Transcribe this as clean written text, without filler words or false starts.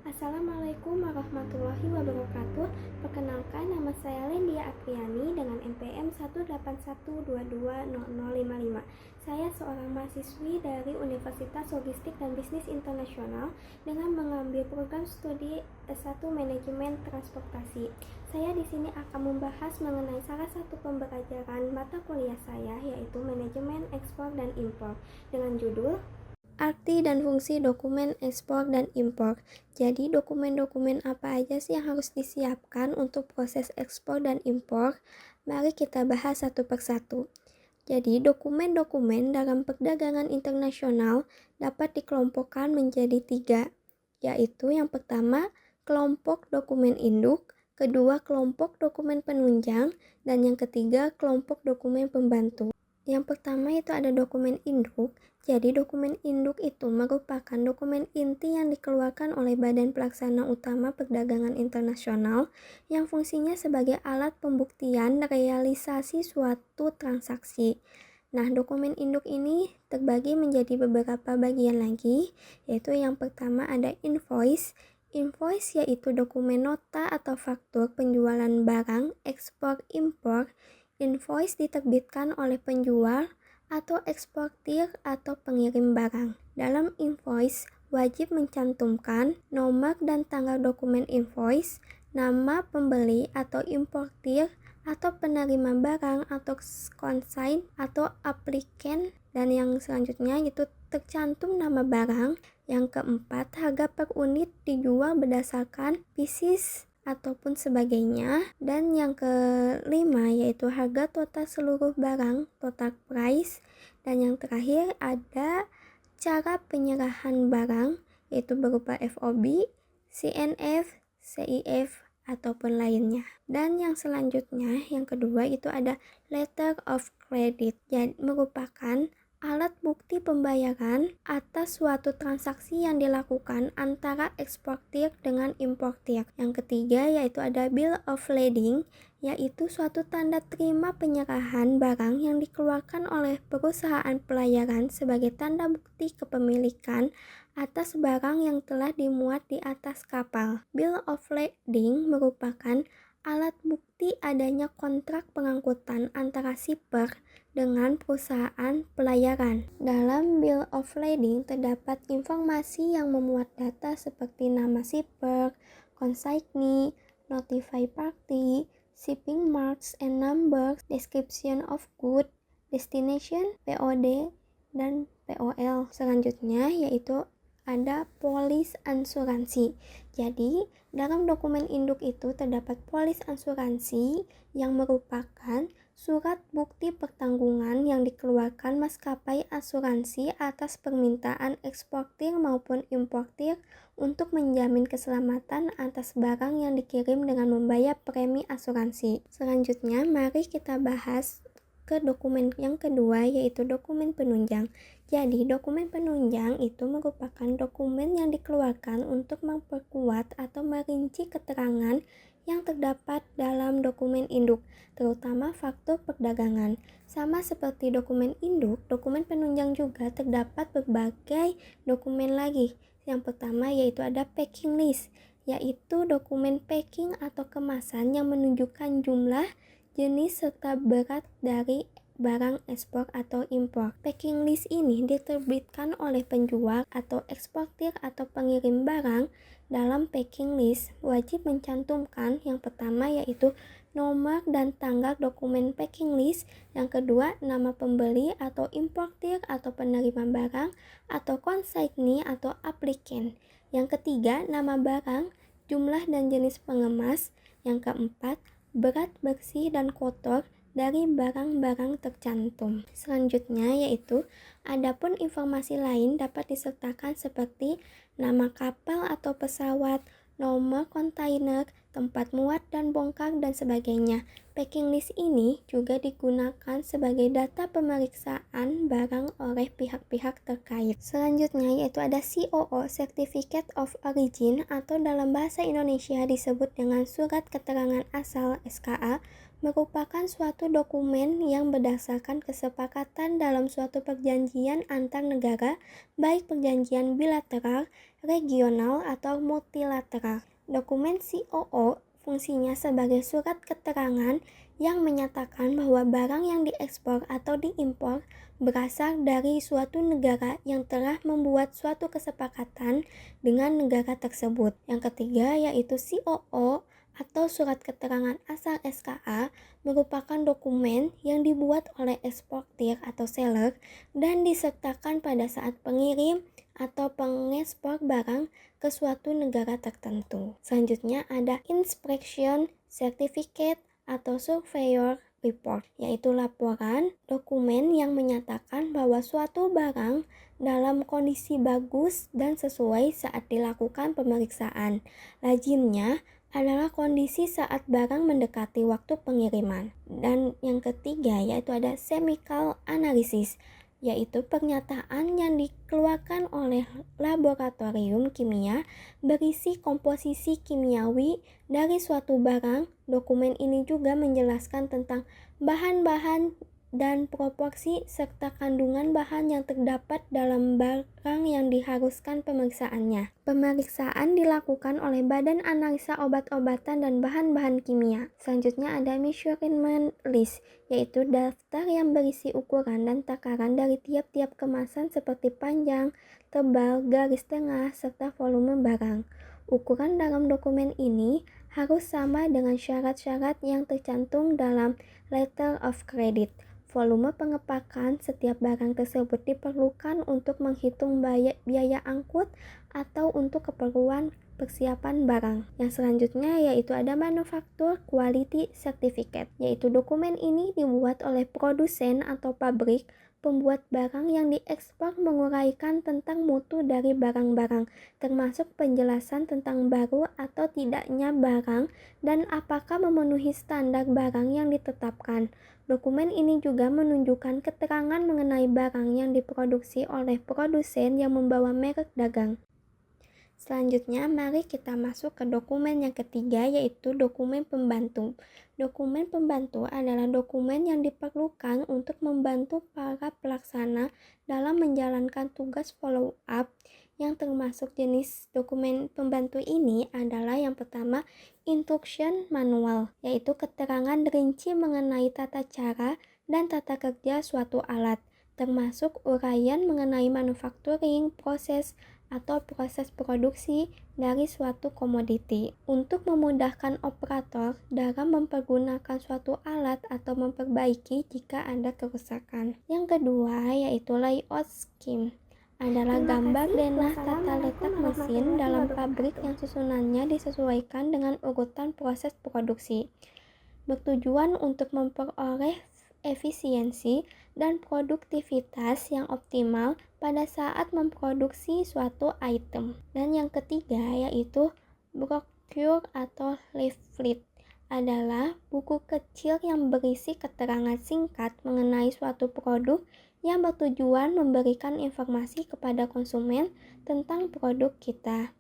Assalamualaikum warahmatullahi wabarakatuh. Perkenalkan, nama saya Lendia Apriani dengan NPM 181220055. Saya seorang mahasiswi dari Universitas Logistik dan Bisnis Internasional dengan mengambil program studi S1 Manajemen Transportasi. Saya di sini akan membahas mengenai salah satu pembelajaran mata kuliah saya, yaitu Manajemen Ekspor dan Impor, dengan judul Arti dan fungsi dokumen ekspor dan impor. Jadi dokumen-dokumen apa aja sih yang harus disiapkan untuk proses ekspor dan impor? Mari kita bahas satu persatu. Jadi dokumen-dokumen dalam perdagangan internasional dapat dikelompokkan menjadi 3, yaitu yang pertama kelompok dokumen induk, kedua kelompok dokumen penunjang, dan yang ketiga kelompok dokumen pembantu. Yang pertama itu ada dokumen induk. Jadi dokumen induk itu merupakan dokumen inti yang dikeluarkan oleh Badan Pelaksana Utama Perdagangan Internasional yang fungsinya sebagai alat pembuktian realisasi suatu transaksi. Nah, dokumen induk ini terbagi menjadi beberapa bagian lagi, yaitu yang pertama ada invoice. Invoice yaitu dokumen nota atau faktur penjualan barang ekspor impor. Invoice diterbitkan oleh penjual atau eksportir atau pengirim barang. Dalam invoice wajib mencantumkan nomor dan tanggal dokumen invoice, nama pembeli atau importir atau penerima barang atau consign atau aplikan, dan yang selanjutnya itu tercantum nama barang. Yang keempat, harga per unit dijual berdasarkan pieces ataupun sebagainya. Dan yang kelima yaitu harga total seluruh barang, total price. Dan yang terakhir ada cara penyerahan barang, yaitu berupa FOB, CNF, CIF, ataupun lainnya. Dan yang selanjutnya, yang kedua itu ada letter of credit, yang merupakan alat bukti pembayaran atas suatu transaksi yang dilakukan antara eksportir dengan importir. Yang ketiga yaitu ada bill of lading, yaitu suatu tanda terima penyerahan barang yang dikeluarkan oleh perusahaan pelayaran sebagai tanda bukti kepemilikan atas barang yang telah dimuat di atas kapal. Bill of lading merupakan alat bukti adanya kontrak pengangkutan antara shipper dengan perusahaan pelayaran. Dalam bill of lading terdapat informasi yang memuat data seperti nama shipper, consignee, notify party, shipping marks and numbers, description of good, destination, POD, dan POL. Selanjutnya yaitu ada polis asuransi. Jadi, dalam dokumen induk itu terdapat polis asuransi yang merupakan surat bukti pertanggungan yang dikeluarkan maskapai asuransi atas permintaan eksportir maupun importir untuk menjamin keselamatan atas barang yang dikirim dengan membayar premi asuransi. Selanjutnya, mari kita bahas ke dokumen yang kedua, yaitu dokumen penunjang. Jadi, dokumen penunjang itu merupakan dokumen yang dikeluarkan untuk memperkuat atau merinci keterangan yang terdapat dalam dokumen induk, terutama faktur perdagangan. Sama seperti dokumen induk, dokumen penunjang juga terdapat berbagai dokumen lagi. Yang pertama yaitu ada packing list, yaitu dokumen packing atau kemasan yang menunjukkan jumlah, jenis, serta berat dari barang ekspor atau impor. Packing list ini diterbitkan oleh penjual atau eksportir atau pengirim barang. Dalam packing list wajib mencantumkan yang pertama yaitu nomor dan tanggal dokumen packing list, yang kedua nama pembeli atau importir atau penerima barang atau consignee atau aplikan, yang ketiga nama barang, jumlah dan jenis pengemas, yang keempat berat, bersih, dan kotor dari barang-barang tercantum. Selanjutnya yaitu adapun informasi lain dapat disertakan seperti nama kapal atau pesawat, nomor kontainer, tempat muat dan bongkar, dan sebagainya. Packing list ini juga digunakan sebagai data pemeriksaan barang oleh pihak-pihak terkait. Selanjutnya yaitu ada COO, Certificate of Origin, atau dalam bahasa Indonesia disebut dengan Surat Keterangan Asal SKA, merupakan suatu dokumen yang berdasarkan kesepakatan dalam suatu perjanjian antar negara, baik perjanjian bilateral, regional, atau multilateral. Dokumen COO fungsinya sebagai surat keterangan yang menyatakan bahwa barang yang diekspor atau diimpor berasal dari suatu negara yang telah membuat suatu kesepakatan dengan negara tersebut. Yang ketiga yaitu COO atau Surat Keterangan Asal SKA merupakan dokumen yang dibuat oleh eksportir atau seller dan disertakan pada saat pengirim atau pengekspor barang ke suatu negara tertentu. Selanjutnya ada Inspection Certificate atau Surveyor Report, yaitu laporan dokumen yang menyatakan bahwa suatu barang dalam kondisi bagus dan sesuai saat dilakukan pemeriksaan. Lazimnya adalah kondisi saat barang mendekati waktu pengiriman. Dan yang ketiga yaitu ada chemical analysis, yaitu pernyataan yang dikeluarkan oleh laboratorium kimia berisi komposisi kimiawi dari suatu barang. Dokumen ini juga menjelaskan tentang bahan-bahan dan proporsi serta kandungan bahan yang terdapat dalam barang yang diharuskan pemeriksaannya. Pemeriksaan dilakukan oleh Badan Analisa Obat-obatan dan Bahan-bahan Kimia. Selanjutnya ada measurement list, yaitu daftar yang berisi ukuran dan takaran dari tiap-tiap kemasan seperti panjang, tebal, garis tengah, serta volume barang. Ukuran dalam dokumen ini harus sama dengan syarat-syarat yang tercantum dalam Letter of Credit. Volume pengepakan setiap barang tersebut diperlukan untuk menghitung biaya angkut atau untuk keperluan persiapan barang. Yang selanjutnya yaitu ada Manufacturer Quality Certificate, yaitu dokumen ini dibuat oleh produsen atau pabrik pembuat barang yang diekspor menguraikan tentang mutu dari barang-barang, termasuk penjelasan tentang baru atau tidaknya barang dan apakah memenuhi standar barang yang ditetapkan. Dokumen ini juga menunjukkan keterangan mengenai barang yang diproduksi oleh produsen yang membawa merek dagang. Selanjutnya, mari kita masuk ke dokumen yang ketiga, yaitu dokumen pembantu. Dokumen pembantu adalah dokumen yang diperlukan untuk membantu para pelaksana dalam menjalankan tugas follow-up. Yang termasuk jenis dokumen pembantu ini adalah yang pertama, instruction manual, yaitu keterangan rinci mengenai tata cara dan tata kerja suatu alat, termasuk uraian mengenai manufacturing proses atau proses produksi dari suatu komoditi untuk memudahkan operator dalam mempergunakan suatu alat atau memperbaiki jika ada kerusakan. Yang kedua yaitu layout scheme, adalah gambar denah tata letak mesin dalam pabrik yang susunannya disesuaikan dengan urutan proses produksi, bertujuan untuk memperoleh efisiensi dan produktivitas yang optimal pada saat memproduksi suatu item. Dan yang ketiga yaitu brochure atau leaflet, adalah buku kecil yang berisi keterangan singkat mengenai suatu produk yang bertujuan memberikan informasi kepada konsumen tentang produk kita.